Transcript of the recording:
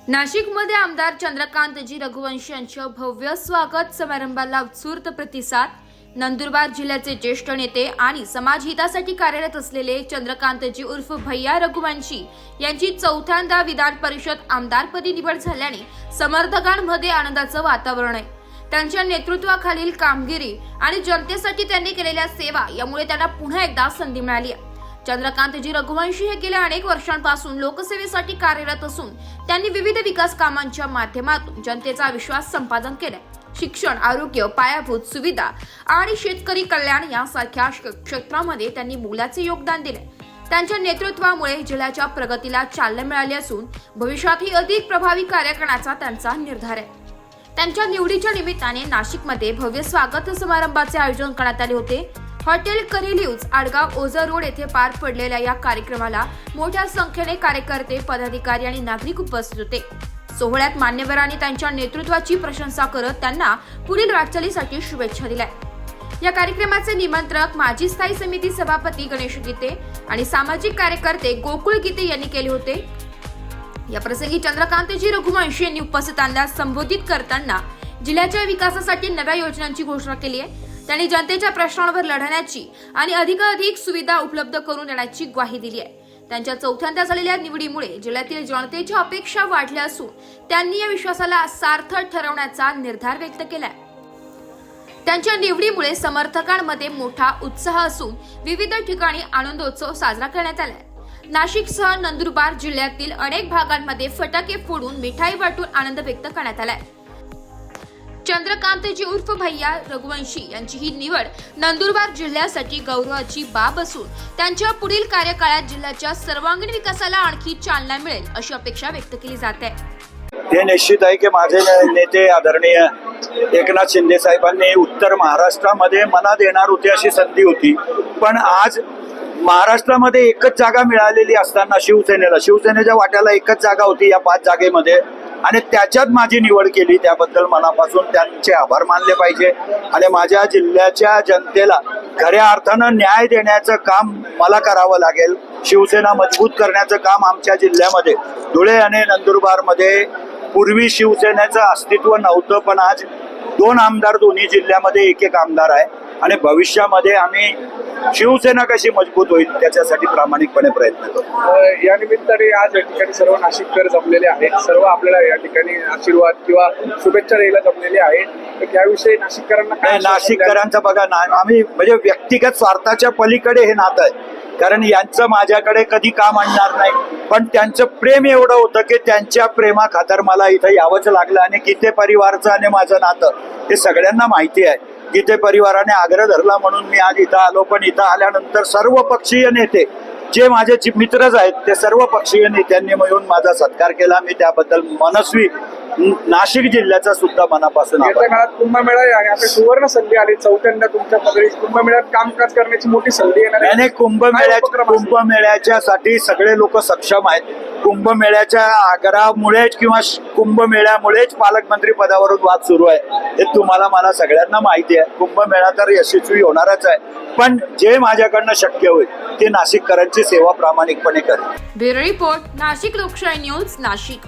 नाशिकमध्ये आमदार चंद्रकांतजी रघुवंशी यांच्या भव्य स्वागत समारंभाला उत्स्फूर्त प्रतिसाद। नंदुरबार जिल्ह्याचे ज्येष्ठ नेते आणि समाज हितासाठी कार्यरत असलेले चंद्रकांतजी उर्फ भैया रघुवंशी यांची चौथ्यांदा विधान परिषद आमदारपदी निवड झाल्याने समर्थकांमध्ये आनंदाचं वातावरण आहे। त्यांच्या नेतृत्वाखालील कामगिरी आणि जनतेसाठी त्यांनी केलेल्या सेवा यामुळे त्यांना पुन्हा एकदा संधी मिळाली आहे। चंद्रकांतजी रघुवंशी हे गेल्या अनेक वर्षांपासून लोकसेवेसाठी कार्यरत असून त्यांनी विविध विकास कामांच्या माध्यमातून जनतेचा विश्वास संपादन केलाय। शिक्षण, आरोग्य, पायाभूत सुविधा आणि शेतकरी कल्याण यासारख्या क्षेत्रामध्ये त्यांनी मोलाचे योगदान दिले। त्यांच्या नेतृत्वामुळे जिल्ह्याच्या प्रगतीला चालना मिळाली असून भविष्यातही अधिक प्रभावी कार्य करण्याचा त्यांचा निर्धार आहे। त्यांच्या निवडीच्या निमित्ताने नाशिकमध्ये भव्य स्वागत समारंभाचे आयोजन करण्यात आले होते। हॉटेल करिलिव्ज आडगाव ओझर रोड येथे पार पडलेल्या या कार्यक्रमाला मोठ्या संख्येने कार्यकर्ते, पदाधिकारी आणि नागरिक उपस्थित होते। सोहळ्यात मान्यवरांनी त्यांच्या नेतृत्वाची प्रशंसा करत त्यांना पुढील वाटचालीसाठी शुभेच्छा दिल्या। या कार्यक्रमाचे निमंत्रक माजी स्थायी समिती सभापती गणेश गीते आणि सामाजिक कार्यकर्ते गोकुळ गीते यांनी केले होते। या प्रसंगी चंद्रकांतजी रघुवंशी यांनी उपस्थितांना संबोधित करताना जिल्ह्याच्या विकासासाठी नव्या योजनांची घोषणा केली आहे। त्यांनी जनतेच्या प्रश्नांवर लढण्याची आणि अधिकाधिक सुविधा उपलब्ध करून देण्याची ग्वाही दिली आहे। त्यांच्या चौथ्यांदा झालेल्या निवडीमुळे जिल्ह्यातील जनतेच्या अपेक्षा वाढल्या असून त्यांनी या विश्वासाला सार्थक ठरवण्याचा निर्धार व्यक्त केलाय। त्यांच्या निवडीमुळे समर्थकांमध्ये मोठा उत्साह असून विविध ठिकाणी आनंदोत्सव साजरा करण्यात आलाय। नाशिकसह नंदुरबार जिल्ह्यातील अनेक भागांमध्ये फटाके फोडून मिठाई वाटून आनंद व्यक्त करण्यात आलाय। चंद्रकांतजी उर्फ भैया रघुवंशी यांची ही निवड नंदुरबार जिल्ह्यासाठी गौरवाची बाब असून त्यांच्या पुढील कार्यकाळात जिल्ह्याच्या सर्वांगीण विकासाला आणखी चालना मिळेल अशी अपेक्षा व्यक्त केली जाते। हे निश्चित आहे की माझे नेते आदरणीय एकनाथ शिंदे साहेबांनी उत्तर महाराष्ट्रामध्ये मला देणार होती अशी संधी होती, पण आज महाराष्ट्रामध्ये एकच जागा मिळालेली असताना शिवसेनेच्या वाट्याला एकच जागा होती या 5 जागेमध्ये आणि त्याच्यात माझी निवड केली, त्याबद्दल मनापासून त्यांचे आभार मानले पाहिजे। आणि माझ्या जिल्ह्याच्या जनतेला खऱ्या अर्थानं न्याय देण्याचं काम मला करावं लागेल। शिवसेना मजबूत करण्याचं काम आमच्या जिल्ह्यामध्ये धुळे आणि नंदुरबारमध्ये पूर्वी शिवसेनेचं अस्तित्व नव्हतं, पण आज 2 आमदार दोन्ही जिल्ह्यामध्ये एक आमदार आहे आणि भविष्यामध्ये आम्ही शिवसेना कशी मजबूत होईल त्याच्यासाठी प्रामाणिकपणे प्रयत्न करू। या निमित्ताने आज या ठिकाणी सर्व नाशिककर जमलेले आहेत, सर्व आपल्याला या ठिकाणी आशीर्वाद किंवा शुभेच्छा द्यायला जमलेले आहेत, तर त्याविषयी नाशिककरांना काय? नाशिककरांचं बघा ना, आम्ही म्हणजे व्यक्तिगत स्वार्थाच्या पलीकडे हे नातं आहे, कारण यांचं माझ्याकडे कधी काम आणणार नाही, पण त्यांचं प्रेम एवढं होतं की त्यांच्या प्रेमाखातर मला इथं यावंच लागलं। आणि गीते परिवारचं आणि माझं नातं हे सगळ्यांना माहिती आहे। गीते परिवाराने आग्रह धरला म्हणून मी आज इथं आलो, पण इथं आल्यानंतर सर्व पक्षीय नेते जे माझे मित्रच आहेत ते सर्व पक्षीय नेत्यांनी मिळून माझा सत्कार केला। मी त्याबद्दल मनस्वी नाशिक जिल्ह्याचा सुद्धा मनापासून येत्या काळात कुंभमेळा आहे आणि आता सुवर्ण संधी आली, चौथ्यांदा तुमच्या पदरी कुंभमेळ्यात कामकाज करण्याची मोठी संधी येणार आहे। कुंभमेळ्याच्यासाठी सगळे लोक सक्षम आहेत। कुंभमेळ्याच्या आग्रहामुळेच किंवा कुंभमेळ्यामुळेच पालकमंत्री पदावरून वाद सुरू आहे, हे तुम्हाला मला सगळ्यांना माहिती आहे। कुंभमेळा तर यशस्वी होणारच आहे, पण जे माझ्याकडनं शक्य होईल ते नाशिककरांची सेवा प्रामाणिकपणे करेल। ब्युरो रिपोर्ट, नाशिक लोकशाही न्यूज, नाशिक।